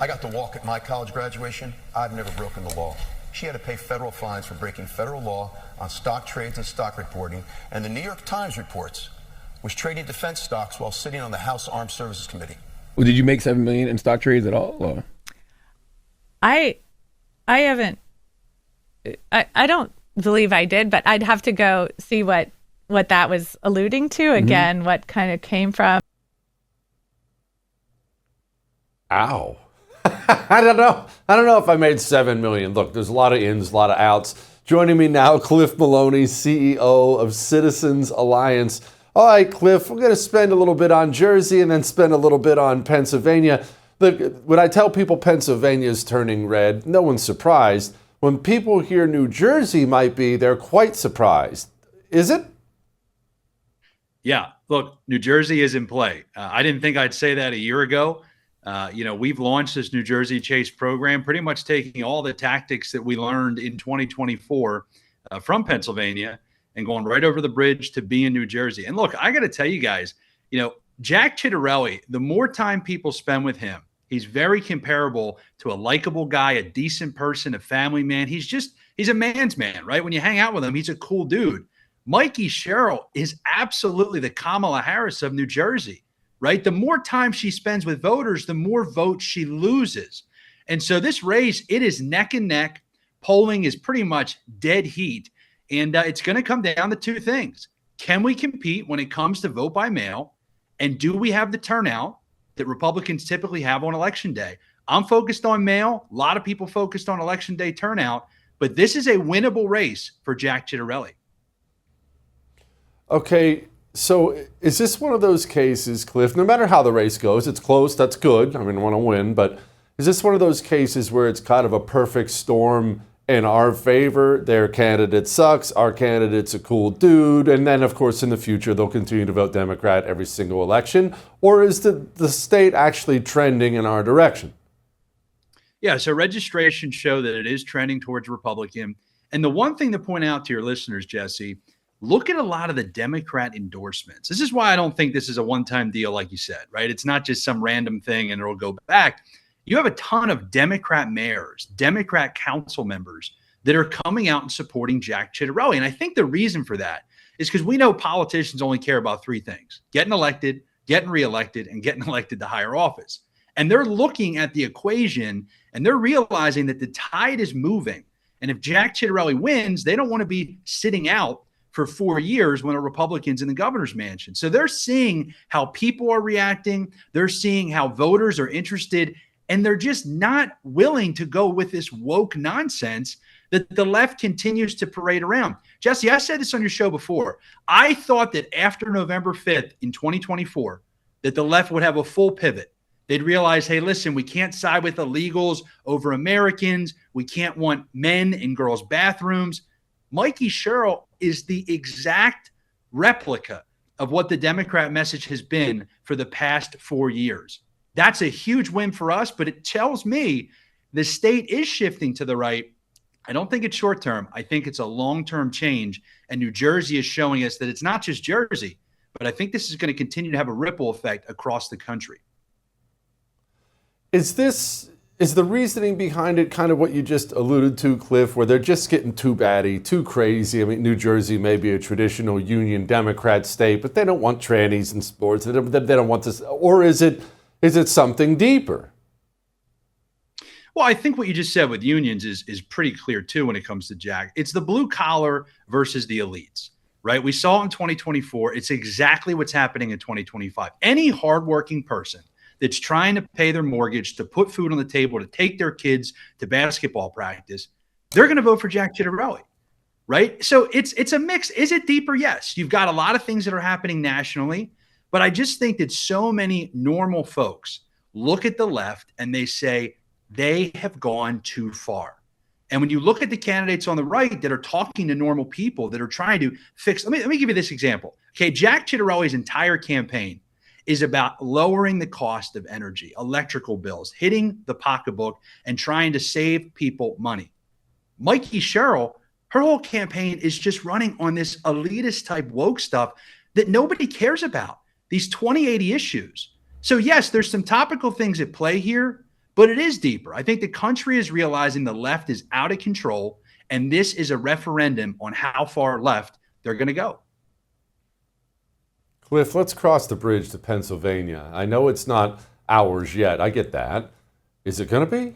got to walk at my college graduation. I've never broken the law. She had to pay federal fines for breaking federal law on stock trades and stock reporting. And the New York Times reports was trading defense stocks while sitting on the House Armed Services Committee. Well, did you make $7 million in stock trades at all? Or? I haven't. I don't believe I did, but I'd have to go see what that was alluding to again. What kind of came from. Ow. I don't know if I made 7 million. Look, there's a lot of ins, a lot of outs. Joining me now, Cliff Maloney, CEO of Citizens Alliance. All right, Cliff, we're going to spend a little bit on Jersey and then spend a little bit on Pennsylvania. Look, when I tell people Pennsylvania is turning red, no one's surprised. When people hear New Jersey might be, they're quite surprised. Is it? Yeah, look, New Jersey is in play. I didn't think I'd say that a year ago. We've launched this New Jersey Chase program, pretty much taking all the tactics that we learned in 2024 from Pennsylvania and going right over the bridge to be in New Jersey. And look, I got to tell you guys, Jack Ciattarelli, the more time people spend with him, he's very comparable to a likable guy, a decent person, a family man. He's a man's man, right? When you hang out with him, he's a cool dude. Mikey Sherrill is absolutely the Kamala Harris of New Jersey, right? The more time she spends with voters, the more votes she loses. And so this race, it is neck and neck. Polling is pretty much dead heat. And it's going to come down to two things. Can we compete when it comes to vote by mail? And do we have the turnout that Republicans typically have on Election Day? I'm focused on mail. A lot of people focused on Election Day turnout. But this is a winnable race for Jack Ciattarelli. Okay, so is this one of those cases, Cliff, no matter how the race goes, it's close, that's good. I mean, I want to win. But is this one of those cases where it's kind of a perfect storm in our favor? Their candidate sucks, our candidate's a cool dude, and then, of course, in the future, they'll continue to vote Democrat every single election? Or is the state actually trending in our direction? Yeah, so registrations show that it is trending towards Republican. And the one thing to point out to your listeners, Jesse, look at a lot of the Democrat endorsements. This is why I don't think this is a one-time deal, like you said, right? It's not just some random thing and it'll go back. You have a ton of Democrat mayors, Democrat council members that are coming out and supporting Jack Ciattarelli. And I think the reason for that is because we know politicians only care about three things: getting elected, getting reelected, and getting elected to higher office. And they're looking at the equation and they're realizing that the tide is moving. And if Jack Ciattarelli wins, they don't want to be sitting out for 4 years when a Republican's in the governor's mansion. So they're seeing how people are reacting. They're seeing how voters are interested, and they're just not willing to go with this woke nonsense that the left continues to parade around. Jesse, I said this on your show before. I thought that after November 5th in 2024, that the left would have a full pivot. They'd realize, hey, listen, we can't side with illegals over Americans. We can't want men in girls' bathrooms. Mikey Sherrill is the exact replica of what the Democrat message has been for the past 4 years. That's a huge win for us, but it tells me the state is shifting to the right. I don't think it's short term. I think it's a long-term change. And New Jersey is showing us that it's not just Jersey, but I think this is going to continue to have a ripple effect across the country. Is the reasoning behind it kind of what you just alluded to, Cliff, where they're just getting too batty, too crazy? I mean, New Jersey may be a traditional Union Democrat state, but they don't want trannies in sports. They don't want this. Or is it something deeper? Well, I think what you just said with unions is pretty clear, too, when it comes to Jack. It's the blue collar versus the elites, right? We saw in 2024. It's exactly what's happening in 2025. Any hardworking person that's trying to pay their mortgage, to put food on the table, to take their kids to basketball practice, they're going to vote for Jack Ciattarelli, right? So it's a mix. Is it deeper? Yes. You've got a lot of things that are happening nationally, but I just think that so many normal folks look at the left and they say they have gone too far. And when you look at the candidates on the right that are talking to normal people that are trying to fix, let me give you this example. Okay, Jack Ciattarelli's entire campaign is about lowering the cost of energy, electrical bills, hitting the pocketbook, and trying to save people money. Mikey Sherrill, her whole campaign is just running on this elitist type woke stuff that nobody cares about, these 2080 issues. So yes, there's some topical things at play here, But it is deeper. I think the country is realizing the left is out of control, and this is a referendum on how far left they're going to go. Cliff, let's cross the bridge to Pennsylvania. I know it's not ours yet. I get that. Is it going to be?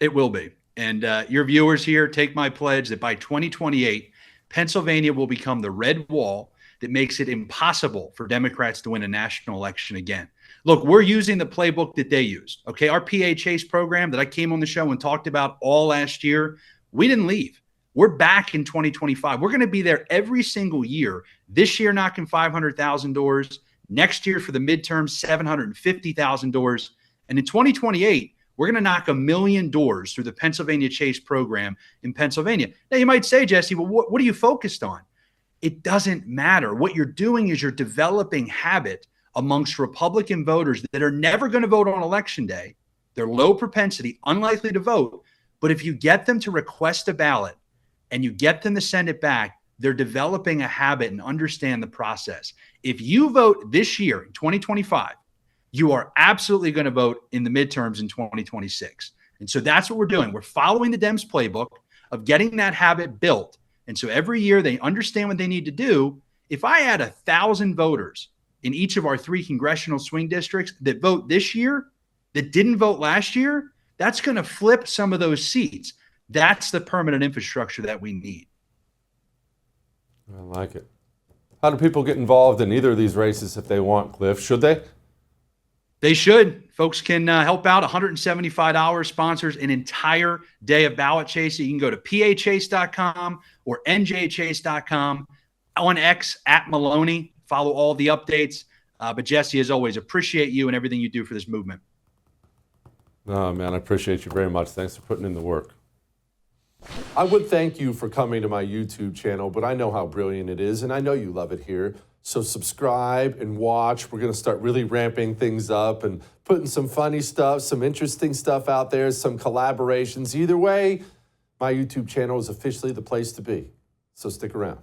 It will be. And your viewers here, take my pledge that by 2028, Pennsylvania will become the red wall that makes it impossible for Democrats to win a national election again. Look, we're using the playbook that they used. Okay, our PA Chase program that I came on the show and talked about all last year, we didn't leave. We're back in 2025. We're going to be there every single year. This year, knocking 500,000 doors. Next year for the midterms, 750,000 doors. And in 2028, we're going to knock 1 million doors through the Pennsylvania Chase program in Pennsylvania. Now, you might say, Jesse, well, what are you focused on? It doesn't matter. What you're doing is you're developing habit amongst Republican voters that are never going to vote on election day. They're low propensity, unlikely to vote. But if you get them to request a ballot and you get them to send it back, they're developing a habit and understand the process. If you vote this year in 2025, you are absolutely going to vote in the midterms in 2026. And so that's what we're doing. We're following the Dems playbook of getting that habit built. And so every year they understand what they need to do. If I add 1,000 voters in each of our 3 congressional swing districts that vote this year, that didn't vote last year, that's going to flip some of those seats. That's the permanent infrastructure that we need. I like it. How do people get involved in either of these races if they want, Cliff? Should they? They should. Folks can help out. $175 sponsors an entire day of ballot chasing. You can go to pachase.com or njchase.com. On X, @Maloney. Follow all the updates. But Jesse, as always, appreciate you and everything you do for this movement. Oh, man, I appreciate you very much. Thanks for putting in the work. I would thank you for coming to my YouTube channel, but I know how brilliant it is, and I know you love it here. So subscribe and watch. We're going to start really ramping things up and putting some funny stuff, some interesting stuff out there, some collaborations. Either way, my YouTube channel is officially the place to be. So stick around.